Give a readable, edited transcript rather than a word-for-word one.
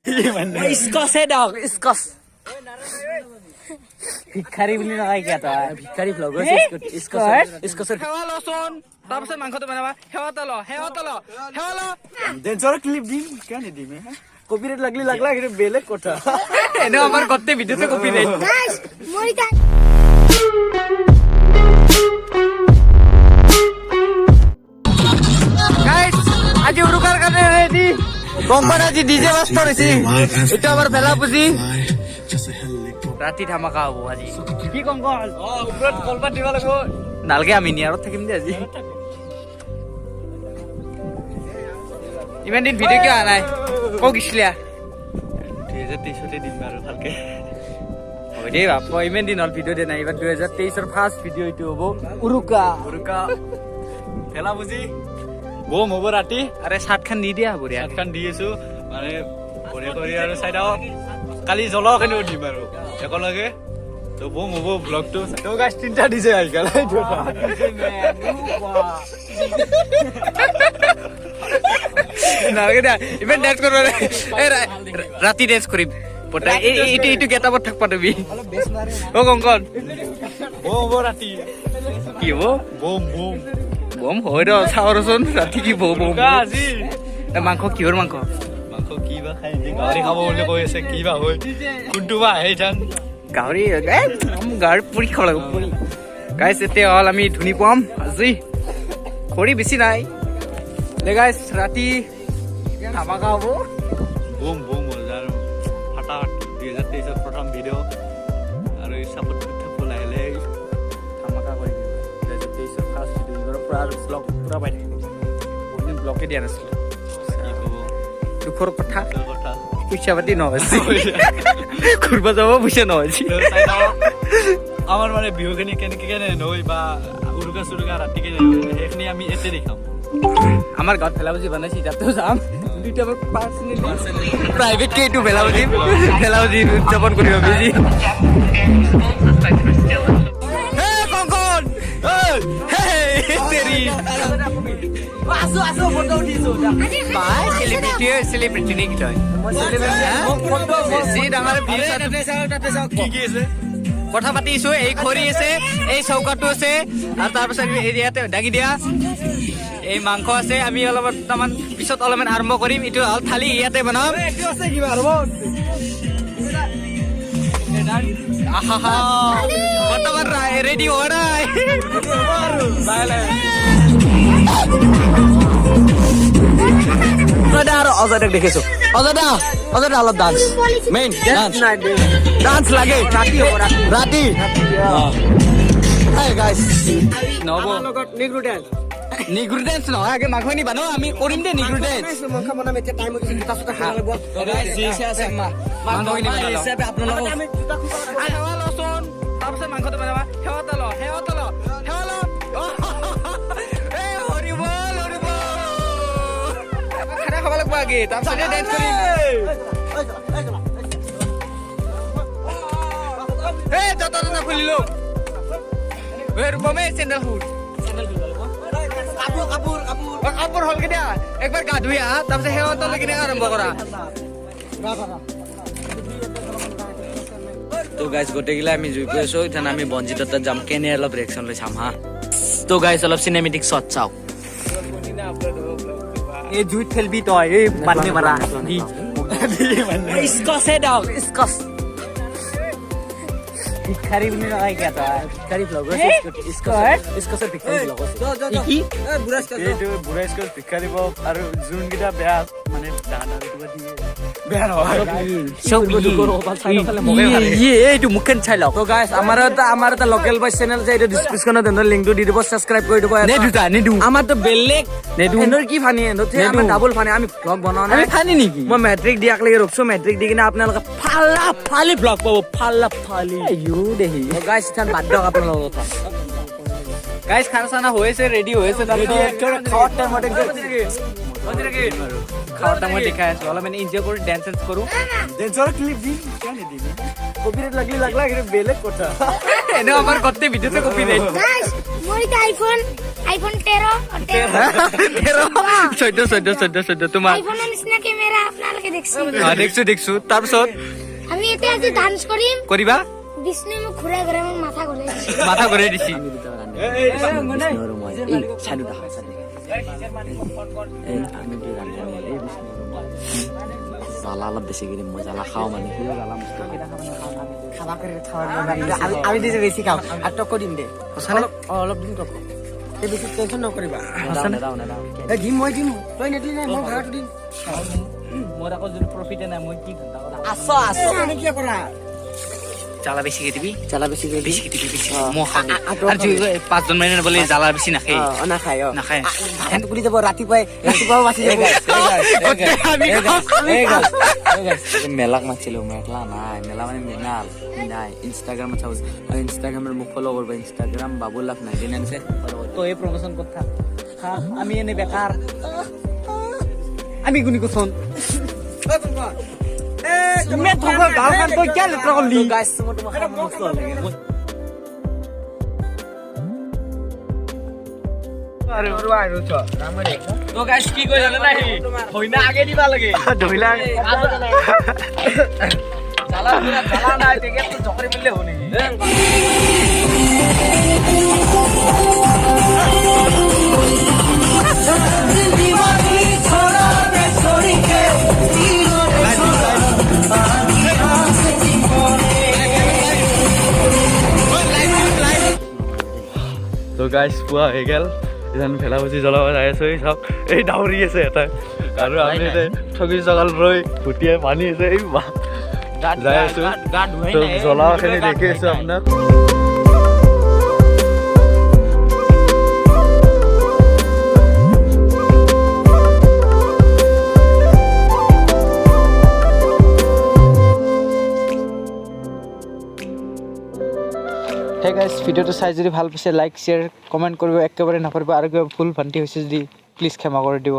Scotch হে দক Scotch ভিক্ষাৰী বুলি নকয় কিয় তই ভিক্ষাৰী ভ্লগ স্কচৰ সেৱা লচোন তাৰপিছত মাংসটো বনাবা সেৱাটা ল সেৱা ল ডেঞ্জৰ ক্লিপ দিম কিয় নিদিম কপিৰাইট লাগলা কিন্তু বেলেগ কথা এনে আমাৰ গোটেই ভিডিঅ'তে কপিৰাইট গাইস আজি উৰুকাৰ কাৰণে ৰেডি কোম্পানী আজি ডিজে মাষ্টাৰ হৈছে এটা আমাৰ বেলা পুজি ৰাতি ধামাকা হ'ব আজি কি কংকল ওপৰত কলপাত দিব লাগিব নালগে আমি নিয়াৰত থাকিম দে আজি ইমান দিন ভিডিঅ' কিয় অহা নাই ক গিছিলা 2023 দিম বাৰু ভালকে হয় দেই বাপ ইমান দিন হ'ল ভিডিঅ' দিয়া নাই এবাৰ 2023ৰ ফাৰ্ষ্ট ভিডিঅ' এইটো হ'ব উৰুকা ভেলা পুজি বম হ'ব ৰাতি আৰে চাট খান দি দিয়া বঢ়িয়া চাট খান দি আছো মানে বঢ়িয়া কৰি আৰু চাই দাও কালি জ্বলাও কেনে দিম আৰু একেলগে তো বম হ'ব ব্লগটো তো গাইস তিনটা দিছে আইকাল নালাগে দা ইভেন ডান্স কৰিব ৰাতি ডান্স কৰিম পটা এইটো গেটাবত থাকবা তুমি ও কংকন বম হ'ব ৰাতি কি হ'ব বম হয় ৰ চাওৰচোন ৰাতি কি বম আজি মাংস কিহৰ মাংস কি বা খাই গাহৰি খাব বুলি কৈ আছে কি বা হয় কোনটো বা আহে জান গাহৰি পুৰি খাব লাগিব পুৰি গাইছ এতিয়া হ'ল আমি ধুনি পাম আজি খৰি বেছি নাই দে গাইছ ৰাতি ধামাকা হ'ব বম আৰু ফাটাফাটি 2023ৰ প্ৰথম ভিডিঅ' আৰু এই চাপৰ্ট থাকব লাহে ধামাকা কৰি দিব 2023ৰ ফাৰ্ষ্ট ভিডিঅ' পুৰা ব্লগ পুৰা পাই থাকিব বহুত ব্লগে দিয়া নাছিল দুখৰ কথা পইচা পাতি নহৈছে ঘূৰিব যাব পইচা নহৈছে আমাৰ মানে বিহুখিনি কেনেকে নৈ বা উৰুকা চুৰুকা ৰাতিকে সেইখিনি আমি এতে দেখাম আমাৰ গাঁৱত ভেলাপুজি বনাইছে তাতেও যাম দুইটা আমাৰ পাৰ্চনেলি প্ৰাইভেটকে এইটো ভেলাপুজি উদযাপন কৰিব বেছি সেলিব্ৰিটি নেকি তই কথা পাতিছো এই খৰি আছে এই চৌকাটো আছে আৰু তাৰপিছত এৰিয়াতে দাঙি দিয়া এই মাংস আছে আমি অলপমান পিছত অলপমান আৰম্ভ কৰিম এইটো হ'ল থালি ইয়াতে বনাম বৰ্তমান ৰেডি হোৱা নাই আৰু অজয়ক দেখিছো অজয় অলপ ডান্স মেইন ডান্স লাগে ৰাতি নিগ্ৰু ডেন্স নহয় আগে মাংসখিনি বানো আমি কৰিম দে নিগ্ৰু ডেন্স তাৰপিছত মাংসটো বনাবা সেৱাটা ল খানা খাব লাগিব আগে তাৰপিছত ডেন্স কৰিম যত খুলিলো ৰূপমে চেণ্ডেল কাপোৰ হল কেতিয়া একবাৰ গা ধুই আহা তাৰপিছত সেৱাটা লৈ কিনে আৰম্ভ কৰা তো গাইজ গোটেইগিলা আমি জুই গৈ আছো এতিয়া আমি বঞ্জিত তাত যাম কেনে অলপ ৰিয়েকশ্যন লৈ চাম হা তো গাইজ অলপ চিনেমেটিক শ্বট চাওক এই জুইত খেলবি তই এই পানী মাৰা স্কচ হে দক স্কচ ভিক্ষাৰী বুলি নকয় কিয় তই ভিক্ষাৰী ভ্লগ স্কচৰ ভিক্ষাৰী ভ্লগ কি এইটো বুঢ়া স্কচ ভিক্ষাৰী ভ্লগ আৰু যোনকেইটা বেয়া মানে বেয়া নহয় এইটো মুখখন চাই লওক গাইছ আমাৰ এটা লোকেল বয় চেনেল যে এইটো ডিছক্ৰিপশ্যনত লিংকটো দি দিব ছাবস্ক্ৰাইব কৰি দিব নিদো আমাৰতো বেলেগ নিদো কি ফানি আমাৰ ডাবল ফানি আমি ভ্লগ বনাও নাই ফানি নেকি মই মেট্ৰিক দিয়াক লাগি ৰখছো মেট্ৰিক দি কিনে আপোনালোকে ফালি ভ্লগ পাব ফালি দেহি গাইছ ইথান বাদ দিয়ক আপোনালোকৰ কথা গাইছ খানা চানা হৈছে ৰেডি হৈছে খাৱাৰ টাইমত খাওয়াৰ টাইমে দেখাই আছো অলপমান এনজয় কৰি ডান্স কৰো ডেন্সৰ ক্লিপ দিম কিয় নিদিম কপিৰাইট লাগলা কিন্তু বেলেগ কথা এনে আমাৰ গোটেই ভিডিঅ'তে কপিৰাইট গাইস মোৰ আইফোন 13 14 তোমাৰ আইফোনৰ নিচিনা কেমেৰা আপোনালোকে দেখছি দেখছো তাৰপিছত আমি এতিয়া আজি ডান্স কৰিম কৰিবা বিষ্ণু মোক ঘূৰাই ঘূৰাই মোৰ মাথা ঘূৰাই দিছে মাথা ঘূৰাই দিছি জ্বালা অলপ বেছি কৰি মই জ্বালা খাওঁ মানে আমি দিছে বেছি খাওঁ আৰু টক দিম দে অলপ দিম টক বেছি টেনচন নকৰিবা দিম মই দিম তই নিদিলি নাই মই ভাড়াটো দিম মোৰ আকৌ যদি প্ৰফিটে নাই মই কি ধান্দা কৰা আছো আমি কি কৰা জ্বালা বেছিকে দিবি জ্বালা বেছি কৰি বেছিকে দিবি মই খাম আৰু 5জন মানে বোলে জ্বালা বেছি নাখায় নাখায় নাখায় ভাতটো কৰি যাব ৰাতিপুৱাই বাচি যাব মেলাক মাতিছিলো মেলা নাই মেলা মানে মেনাল নাই ইনষ্টাগ্ৰামত চাব ইনষ্টাগ্ৰামৰ মোক ফ'ল' কৰিবা ইনষ্টাগ্ৰাম বাবুল লাভ নাই দিন আছে তই প্ৰমোচন কথা আমি এনে বেকাৰ আমি গুনি কোন তুমি তোমাৰ গাঁওখন তই কিয় লেতেৰা কৰিলি গাইছ মই তোমাক খাম মস্ত লাগে তো গাইছ কি কই জানা নাই হইনা আগে দিবা লাগে ধইলা জ্বালা নাই তেকে তো জকৰি মিললে হনি তো গাইছ পুৱা হৈ গেল ইজন ভেলা ভুজি জ্বলাব যাই আছো এই চাওক এই ডাউৰি আছে এটা আৰু আমি ঠগি জগাল ৰৈ ভুটিয়াই পানী আছে এই যাই আছো তো জ্বলাখিনি দেখি আছো আপোনাক হে গাইজ ভিডিঅ'টো চাই যদি ভাল পাইছে লাইক শ্বেয়াৰ কমেণ্ট কৰিব একেবাৰে নাপাহৰিব আৰু কিবা ভুল ভ্ৰান্তি হৈছে যদি প্লিজ ক্ষমা কৰি দিব